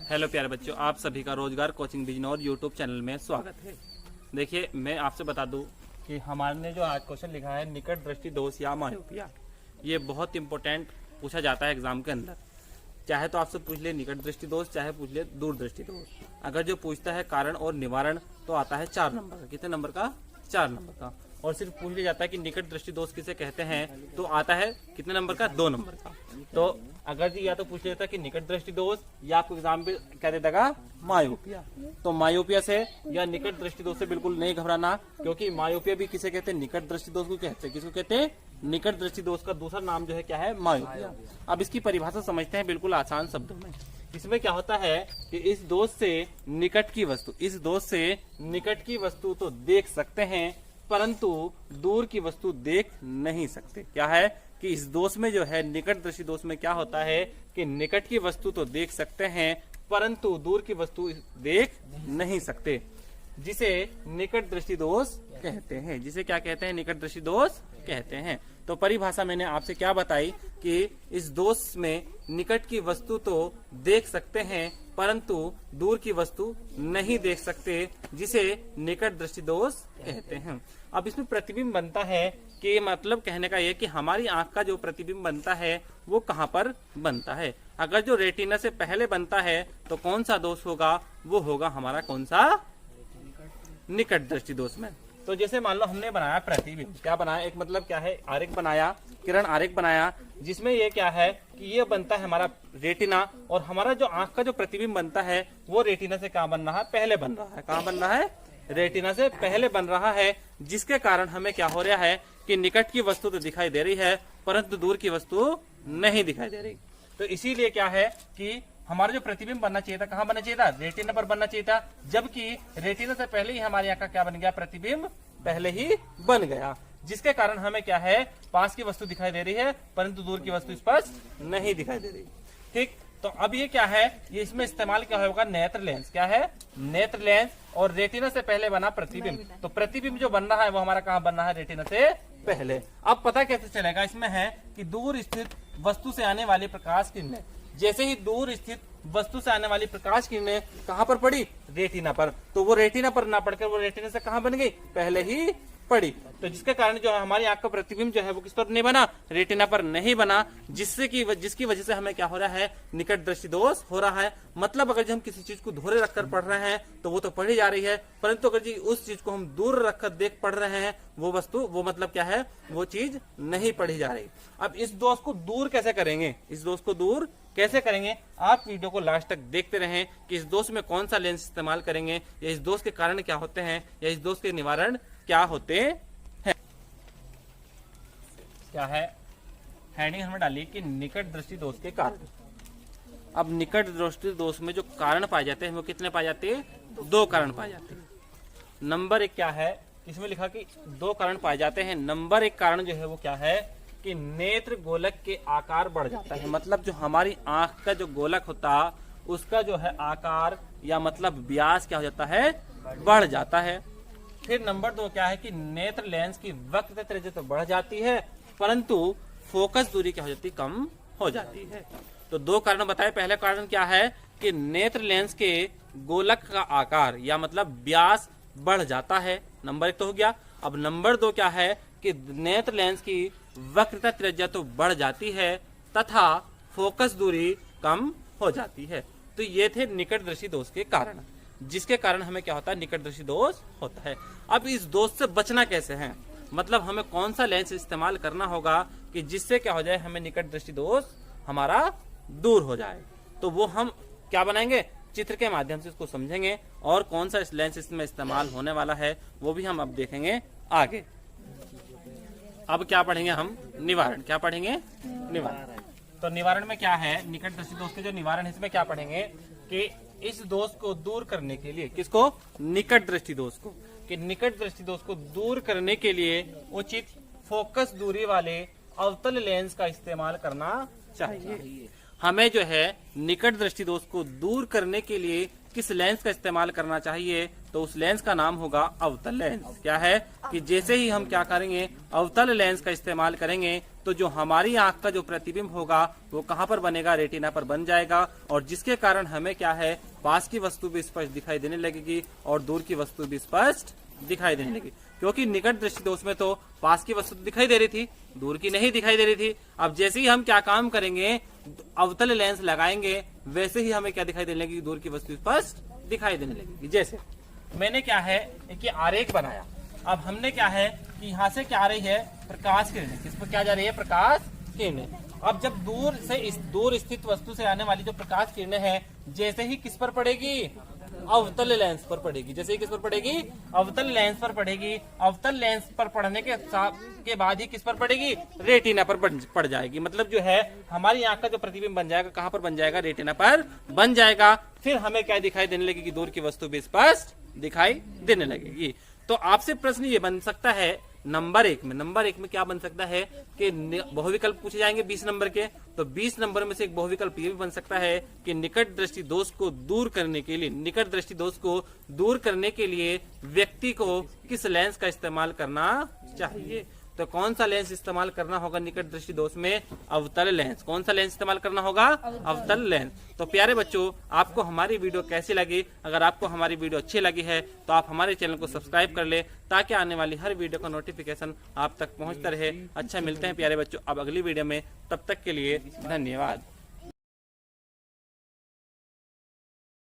Hello प्यारे बच्चों, आप सभी का रोजगार कोचिंग बिजनौर यूट्यूब चैनल में स्वागत है। देखिए, मैं आपसे बता दूं कि हमारे ने जो आज क्वेश्चन लिखा है निकट दृष्टि दोष या मायोपिया, ये बहुत इंपॉर्टेंट पूछा जाता है एग्जाम के अंदर। चाहे तो आपसे पूछ ले निकट दृष्टि दोष, चाहे पूछ ले दूर दृष्टि दोष। अगर जो पूछता है कारण और निवारण तो आता है 4 नंबर का। कितने नंबर का? 4 नंबर का। और सिर्फ पूछ लिया जाता है कि निकट दृष्टि दोष किसे कहते हैं तो आता है कितने नंबर का? 2 नंबर का। तो अगर जी या तो पूछ लेता कि निकट दृष्टि दोष या आपको एग्जाम पे क्या दे देगा? मायोपिया। तो मायोपिया से या निकट दृष्टि दोष से बिल्कुल नहीं घबराना, क्योंकि मायोपिया भी किसे कहते हैं? निकट दृष्टि दोष को कहते हैं। किसको कहते हैं? निकट दृष्टि दोष का दूसरा नाम जो है क्या है? मायोपिया। अब इसकी परिभाषा समझते हैं बिल्कुल आसान शब्दों में। इसमें क्या होता है कि इस दोष से निकट की वस्तु तो देख सकते हैं परंतु दूर की वस्तु देख नहीं सकते। क्या है कि इस दोष में जो है निकट दृष्टि दोष में क्या होता है कि निकट की वस्तु तो देख सकते हैं परंतु दूर की वस्तु देख नहीं सकते, जिसे निकट दृष्टि दोष कहते हैं। जिसे क्या कहते हैं? निकट दृष्टि दोष कहते हैं। तो परिभाषा मैंने आपसे क्या बताई कि इस दोष में निकट की वस्तु तो देख सकते हैं परंतु दूर की वस्तु नहीं देख सकते, जिसे निकट दृष्टि दोष कहते हैं। अब इसमें प्रतिबिंब बनता है कि मतलब कहने का यह कि हमारी आंख का जो प्रतिबिंब बनता है वो कहाँ पर बनता है। अगर जो रेटिना से पहले बनता है तो कौन सा दोष होगा? वो होगा हमारा कौन सा? निकट दृष्टि दोष में। तो जैसे मान लो हमने बनाया प्रतिबिंब, क्या बनाया? एक मतलब क्या है? आरेख बनाया, किरण आरेख बनाया, जिसमें ये क्या है कि ये बनता है हमारा रेटिना, और हमारा जो आंख का जो प्रतिबिंब बनता है वो रेटिना से कहाँ बन रहा है? पहले बन रहा है। कहाँ बन रहा है? रेटिना से पहले बन रहा है, जिसके कारण हमें क्या हो रहा है कि निकट की वस्तु तो दिखाई दे रही है परंतु दूर की वस्तु नहीं दिखाई दे रही। तो इसीलिए क्या है कि हमारा जो प्रतिबिंब बनना चाहिए था, कहाँ बनना चाहिए था? रेटिना पर बनना चाहिए था, जबकि रेटिना से पहले ही हमारी आंख का क्या बन गया? प्रतिबिंब पहले ही बन गया, जिसके कारण हमें क्या है? पास की वस्तु दिखाई दे रही है परंतु दूर की वस्तु स्पष्ट नहीं दिखाई दे रही। ठीक, तो अब ये क्या है? ये इसमें इस्तेमाल क्या होगा? नेत्र लेंस। क्या है? नेत्र लेंस। और रेटिना से पहले बना प्रतिबिंब, तो प्रतिबिंब जो बन रहा है वो हमारा कहाँ बन रहा है? रेटिना से पहले। अब पता कैसे चलेगा? इसमें है कि दूर स्थित वस्तु से आने वाली प्रकाश किरणें, जैसे ही दूर स्थित वस्तु से आने वाली प्रकाश किरणें कहाँ पर पड़ी? रेटिना पर। तो वो रेटिना पर ना पड़कर वो रेटिना से कहाँ बन गई? पहले ही पड़ी। तो जिसके कारण जो है हमारी आंख का प्रतिबिंब जो है वो किस पर नहीं बना? रेटिना पर नहीं बना, जिसकी वजह से हमें क्या हो रहा है? निकट दृष्टि दोष हो रहा है। मतलब अगर हम किसी चीज को धोरे रखकर पढ़ रहे हैं तो वो तो पढ़ी जा रही है, परंतु अगर जी उस चीज को हम दूर रखकर देख पढ़ रहे हैं वो मतलब क्या है? वो चीज नहीं पढ़ी जा रही। अब इस दोष को दूर कैसे करेंगे? इस दोष को दूर कैसे करेंगे? आप वीडियो को लास्ट तक देखते रहें कि इस दोष में कौन सा लेंस इस्तेमाल करेंगे, या इस दोष के कारण क्या होते हैं, या इस दोष के निवारण क्या होते हैं। क्या है? हेडिंग हमने डाली कि निकट दृष्टि दोष के कारण। अब निकट दृष्टि दोष में जो कारण पाए जाते हैं वो कितने पाए जाते हैं? 2 कारण पाए जाते हैं। नंबर 1 क्या है? इसमें लिखा कि 2 कारण पाए जाते हैं। नंबर 1 कारण जो है वो क्या है कि नेत्र गोलक के आकार बढ़ जाता है। मतलब जो हमारी आंख का जो गोलक होता उसका जो है आकार या मतलब व्यास क्या हो जाता है? बढ़ जाता है। फिर नंबर 2 क्या है कि नेत्र लेंस की वक्रता त्रिज्या तो बढ़ जाती है परंतु फोकस दूरी क्या हो जाती है? कम हो जाती है। तो 2 कारण बताए। पहले कारण क्या है कि नेत्र लेंस के गोलक का आकार या मतलब व्यास बढ़ जाता है। नंबर 1 तो हो गया। अब नंबर 2 क्या है कि नेत्र लेंस की वक्रता त्रिज्या तो बढ़ जाती है तथा फोकस दूरी कम हो जाती है। तो ये थे निकट दृष्टि दोष के कारण, जिसके कारण हमें क्या होता है? निकट दृष्टि दोष होता है। अब इस दोष से बचना कैसे है? मतलब हमें कौन सा लेंस इस्तेमाल करना होगा कि जिससे क्या हो जाए? हमें निकट दृष्टि दोष हमारा दूर हो जाए। तो वो हम क्या बनाएंगे? चित्र के माध्यम से इसको समझेंगे, और कौन सा लेंस इसमें इस्तेमाल होने वाला है वो भी हम अब देखेंगे आगे। अब क्या पढ़ेंगे हम? निवारण। क्या पढ़ेंगे? निवारण। तो निवारण में क्या है? निकट दृष्टि दोष के जो निवारण है इसमें क्या पढ़ेंगे कि इस दोष को दूर करने के लिए, किसको? निकट दृष्टि दोष को, कि निकट दृष्टि दोष को दूर करने के लिए उचित फोकस दूरी वाले अवतल लेंस का इस्तेमाल करना चाहिए। हमें जो है निकट दृष्टि दोष को दूर करने के लिए किस लेंस का इस्तेमाल करना चाहिए तो उस लेंस का नाम होगा अवतल लेंस। क्या है कि जैसे ही हम क्या करेंगे, अवतल लेंस का इस्तेमाल करेंगे, तो जो हमारी आंख का जो प्रतिबिंब होगा वो कहाँ पर बनेगा, रेटिना पर बन जाएगा, और जिसके कारण हमें क्या है, पास की वस्तु भी स्पष्ट दिखाई देने लगेगी और दूर की वस्तु भी स्पष्ट दिखाई देने लगेगी। क्योंकि निकट दृष्टि दोष में तो पास की वस्तु दिखाई दे रही थी, दूर की नहीं दिखाई दे रही थी। अब जैसे ही हम क्या काम करेंगे, अवतल लेंस लगाएंगे, वैसे ही हमें क्या दिखाई देने लगेगी, दूर की वस्तु स्पष्ट दिखाई देने लगेगी। जैसे मैंने क्या है कि आरेख बनाया। अब हमने क्या है कि यहाँ से क्या आ रही है, प्रकाश किरणें। किस पर क्या जा रही है, प्रकाश किरणें। अब जब दूर से इस दूर स्थित वस्तु से आने वाली जो प्रकाश किरणें हैं, जैसे ही किस पर पड़ेगी, अवतल लेंस पर पड़ेगी। जैसे ही किस पर पड़ेगी, अवतल लेंस पर पड़ेगी। अवतल लेंस पर पड़ने के बाद ही किस पर पड़ेगी, रेटिना पर पड़ जाएगी। मतलब जो है हमारी आंख का जो प्रतिबिंब बन जाएगा, कहाँ पर बन जाएगा, रेटिना पर बन जाएगा। फिर हमें क्या दिखाई देने लगेगी, दूर की वस्तु भी स्पष्ट दिखाई देने लगेगी। तो आपसे प्रश्न ये बन सकता है नंबर 1 में क्या बन सकता है कि बहुविकल्प पूछे जाएंगे 20 नंबर के। तो 20 नंबर में से एक बहुविकल्प ये भी बन सकता है कि निकट दृष्टि दोष को दूर करने के लिए व्यक्ति को किस लेंस का इस्तेमाल करना चाहिए। तो कौन सा लेंस इस्तेमाल करना होगा निकट दृष्टि दोष में, अवतल लेंस। कौन सा लेंस इस्तेमाल करना होगा, अवतल लेंस। तो प्यारे बच्चों, आपको हमारी वीडियो कैसी लगी? अगर आपको हमारी वीडियो अच्छी लगी है तो आप हमारे चैनल को सब्सक्राइब कर ले, ताकि आने वाली हर वीडियो का नोटिफिकेशन आप तक पहुंचता रहे। अच्छा, मिलते हैं प्यारे बच्चों अब अगली वीडियो में। तब तक के लिए धन्यवाद।